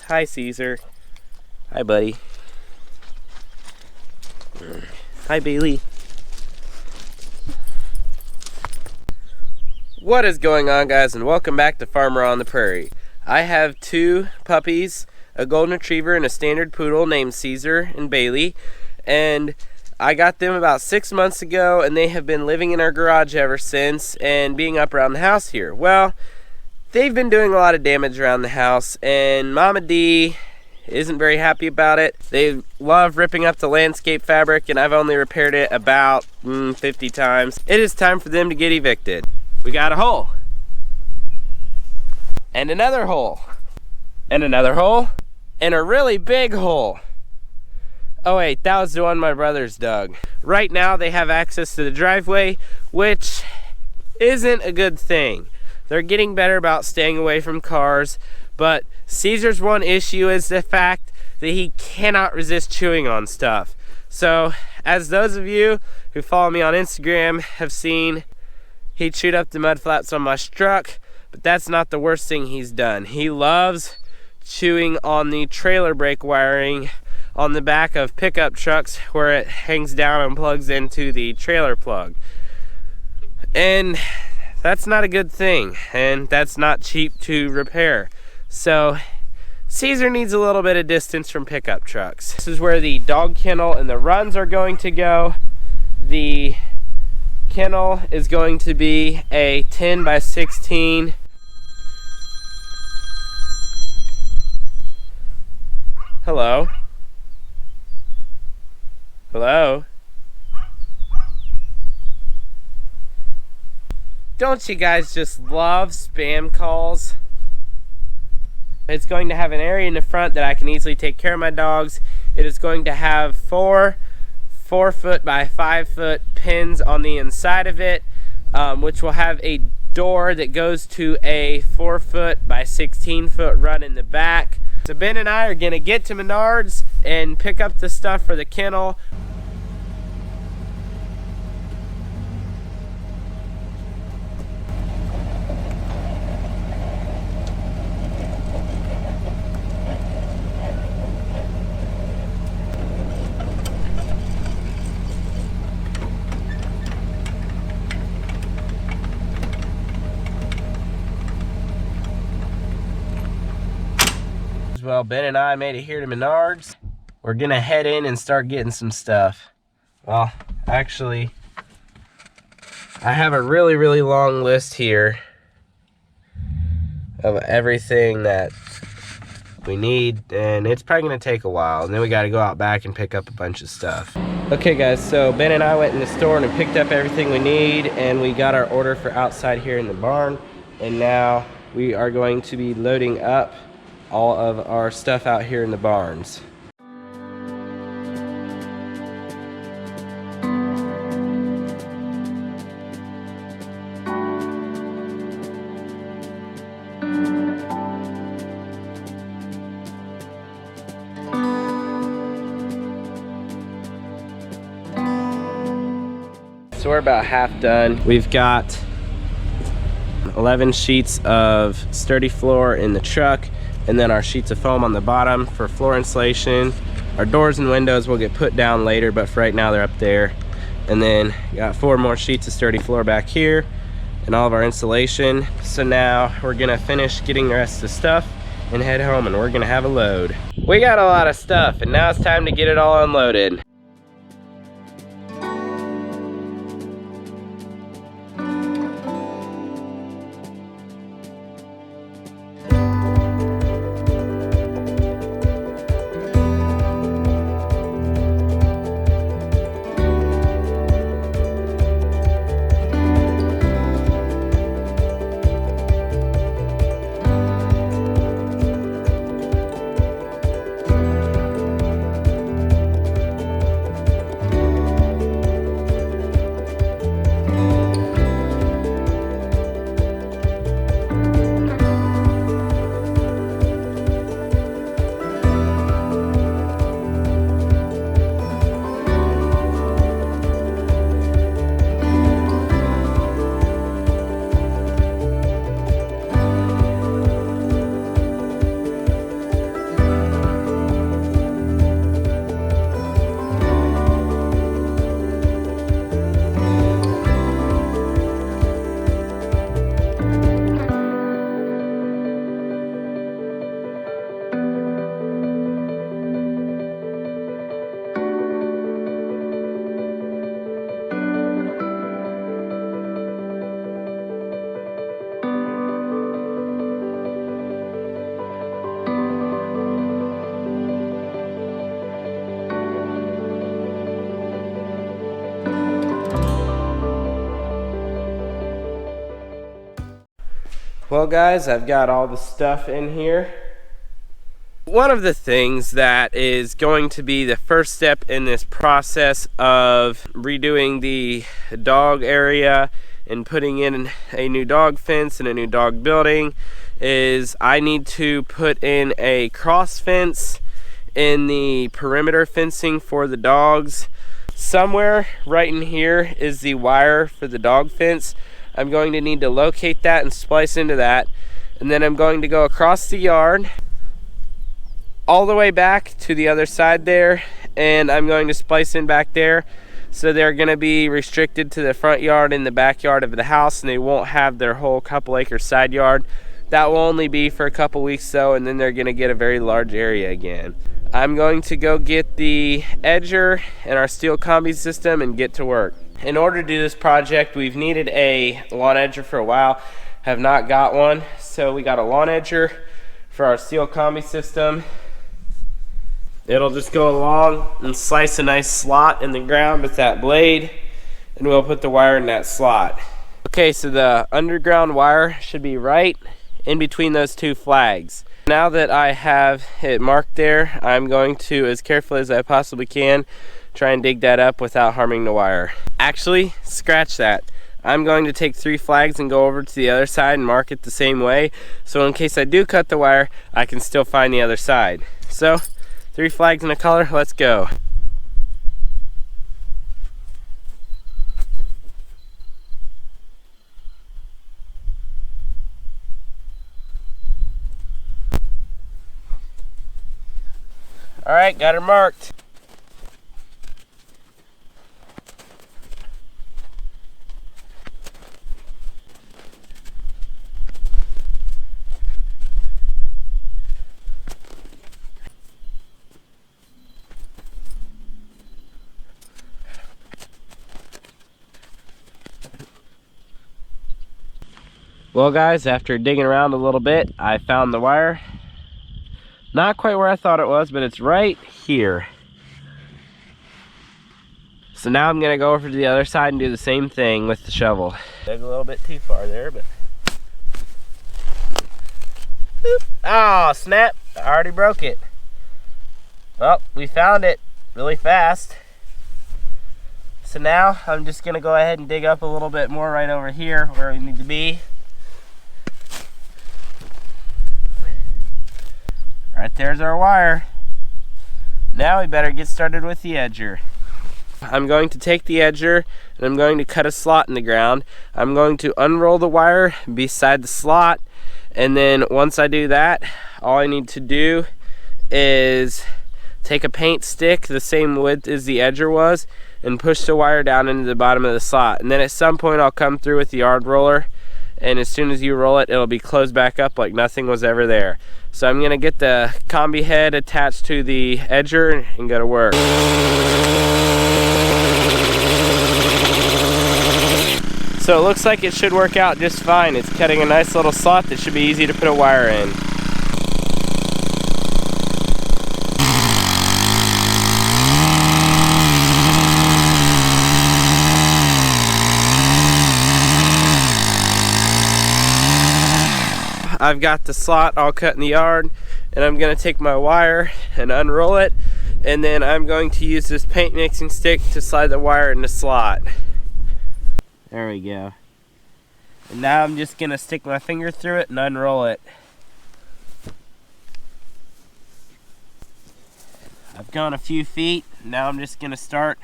Hi, Ceasar. Hi, buddy. Hi, Bailey. What is going on, guys, and welcome back to Farmer on the Prairie. I have two puppies, a golden retriever and a standard poodle named Ceasar and Bailey, and I got them about 6 months ago, and they have been living in our garage ever since and being up around the house here. Well, they've been doing a lot of damage around the house, and Mama D isn't very happy about it. They love ripping up the landscape fabric, and I've only repaired it about 50 times. It is time for them to get evicted. We got a hole, and another hole, and another hole, and a really big hole. Oh wait, that was the one my brothers dug. Right now they have access to the driveway, which isn't a good thing. They're getting better about staying away from cars, but Caesar's one issue is the fact that he cannot resist chewing on stuff. So, as those of you who follow me on Instagram have seen, he chewed up the mud flaps on my truck, but that's not the worst thing he's done. He loves chewing on the trailer brake wiring on the back of pickup trucks where it hangs down and plugs into the trailer plug. And that's not a good thing, and that's not cheap to repair. So Caesar needs a little bit of distance from pickup trucks. This is where the dog kennel and the runs are going to go. The kennel is going to be a 10 by 16. Hello? Hello? Don't you guys just love spam calls? It's going to have an area in the front that I can easily take care of my dogs. It is going to have 4 4-foot by 5-foot pins on the inside of it, which will have a door that goes to a 4-foot by 16-foot run in the back. So Ben and I are gonna get to Menards and pick up the stuff for the kennel. Well, Ben and I made it here to Menards. We're gonna head in and start getting some stuff. Well, actually, I have a really long list here of everything that we need, and it's probably gonna take a while, and then we gotta go out back and pick up a bunch of stuff. Okay guys, so Ben and I went in the store and picked up everything we need, and we got our order for outside here in the barn, and now we are going to be loading up all of our stuff out here in the barns. So we're about half done. We've got 11 sheets of sturdy floor in the truck, and then our sheets of foam on the bottom for floor insulation. Our doors and windows will get put down later, but for right now they're up there. And then got 4 more sheets of sturdy floor back here and all of our insulation. So now we're gonna finish getting the rest of the stuff and head home, and we're gonna have a load. We got a lot of stuff, and now it's time to get it all unloaded. Well guys, I've got all the stuff in here. One of the things that is going to be the first step in this process of redoing the dog area and putting in a new dog fence and a new dog building is I need to put in a cross fence in the perimeter fencing for the dogs. Somewhere right in here is the wire for the dog fence. I'm going to need to locate that and splice into that, and then I'm going to go across the yard all the way back to the other side there, and I'm going to splice in back there, so they're going to be restricted to the front yard and the backyard of the house, and they won't have their whole couple acre side yard. That will only be for a couple weeks though, and then they're going to get a very large area again. I'm going to go get the edger and our steel Kombi system and get to work. In order to do this project, we've needed a lawn edger for a while, have not got one, so we got a lawn edger for our steel Kombi system. It'll just go along and slice a nice slot in the ground with that blade, and we'll put the wire in that slot. Okay, so the underground wire should be right in between those two flags. Now that I have it marked there, I'm going to, as carefully as I possibly can, try and dig that up without harming the wire. Actually, scratch that. I'm going to take 3 flags and go over to the other side and mark it the same way, so in case I do cut the wire, I can still find the other side. So, 3 flags and a color, let's go. Alright, got her marked. Well guys, after digging around a little bit, I found the wire. Not quite where I thought it was, but it's right here. So now I'm gonna go over to the other side and do the same thing with the shovel. Dug a little bit too far there, but... Oh, snap, I already broke it. Well, we found it really fast. So now I'm just gonna go ahead and dig up a little bit more right over here where we need to be. Right there's our wire. Now we better get started with the edger. I'm going to take the edger and I'm going to cut a slot in the ground. I'm going to unroll the wire beside the slot, and then once I do that, all I need to do is take a paint stick the same width as the edger was and push the wire down into the bottom of the slot. And then at some point I'll come through with the yard roller, and as soon as you roll it, it'll be closed back up like nothing was ever there. So I'm gonna get the Kombi head attached to the edger and go to work. So it looks like it should work out just fine. It's cutting a nice little slot that should be easy to put a wire in. I've got the slot all cut in the yard, and I'm going to take my wire and unroll it, and then I'm going to use this paint mixing stick to slide the wire in the slot. There we go. And now I'm just going to stick my finger through it and unroll it. I've gone a few feet. Now I'm just going to start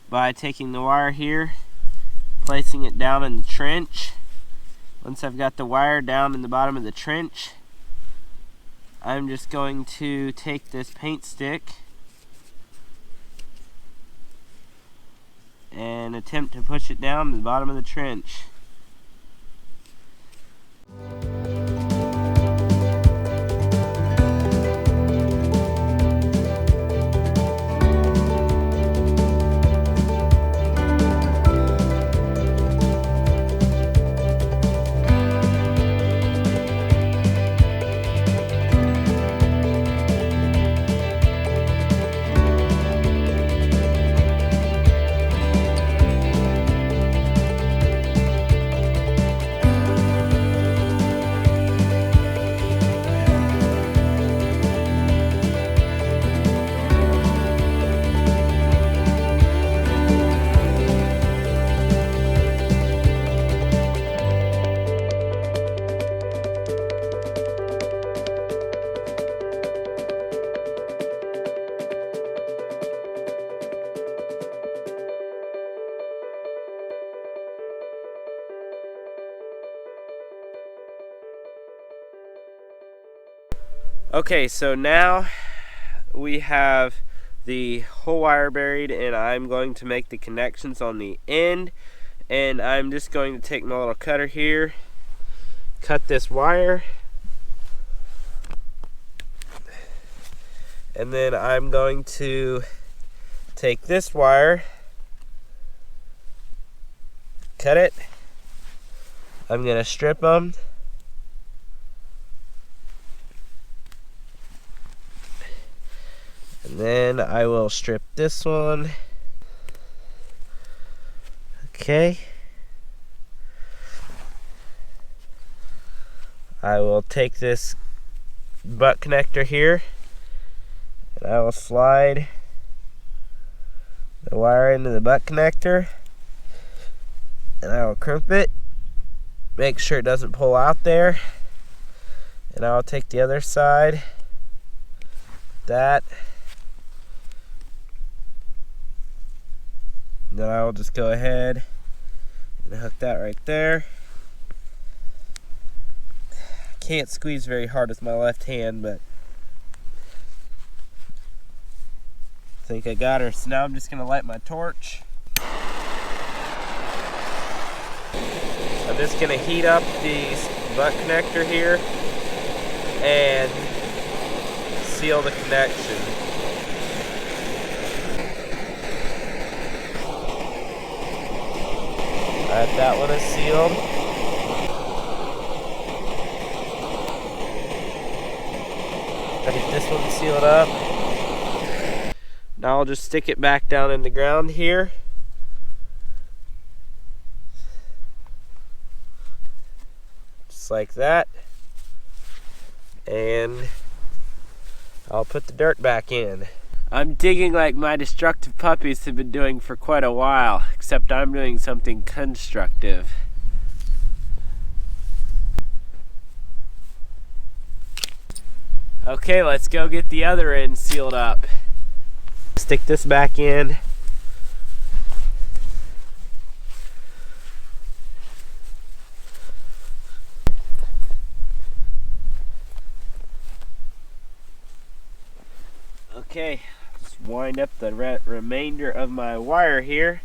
by taking the wire here, placing it down in the trench. Once I've got the wire down in the bottom of the trench, I'm just going to take this paint stick and attempt to push it down to the bottom of the trench. Okay, so now we have the whole wire buried, and I'm going to make the connections on the end. And I'm just going to take my little cutter here, cut this wire, and then I'm going to take this wire, cut it. I'm going to strip them. And then I will strip this one. Okay. I will take this butt connector here, and I will slide the wire into the butt connector, and I will crimp it, make sure it doesn't pull out there, and I will take the other side, that, and then I will just go ahead and hook that right there. Can't squeeze very hard with my left hand, but I think I got her. So now I'm just going to light my torch. I'm just going to heat up the butt connector here and seal the connection. Alright, that one is sealed. Gotta get this one sealed up. Now I'll just stick it back down in the ground here. Just like that. And I'll put the dirt back in. I'm digging like my destructive puppies have been doing for quite a while, except I'm doing something constructive. Okay, let's go get the other end sealed up. Stick this back in. Okay, let's wind up the remainder of my wire here.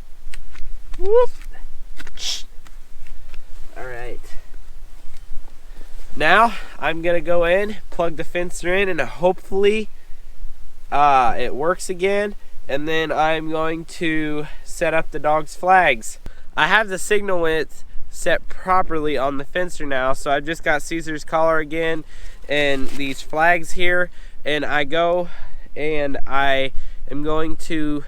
Whoop. Alright. Now, I'm going to go in, plug the fencer in, and hopefully it works again. And then I'm going to set up the dog's flags. I have the signal width set properly on the fencer now, so I've just got Ceasar's collar again and these flags here. And I go and I am going to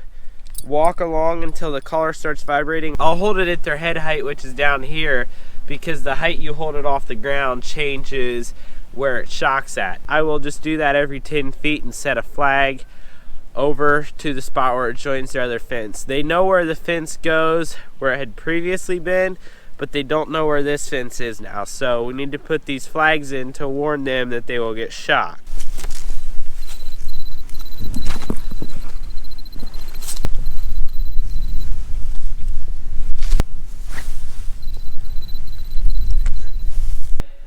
walk along until the collar starts vibrating. I'll hold it at their head height, which is down here, because the height you hold it off the ground changes where it shocks at. I will just do that every 10 feet and set a flag over to the spot where it joins their other fence. They know where the fence goes, where it had previously been, but they don't know where this fence is now. So we need to put these flags in to warn them that they will get shocked.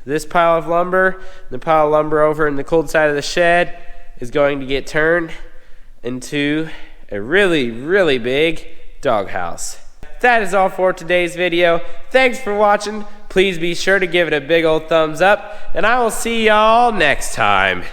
This pile of lumber, the pile of lumber over in the cold side of the shed, is going to get turned into a really, really big doghouse. That is all for today's video. Thanks for watching. Please be sure to give it a big old thumbs up, and I will see y'all next time.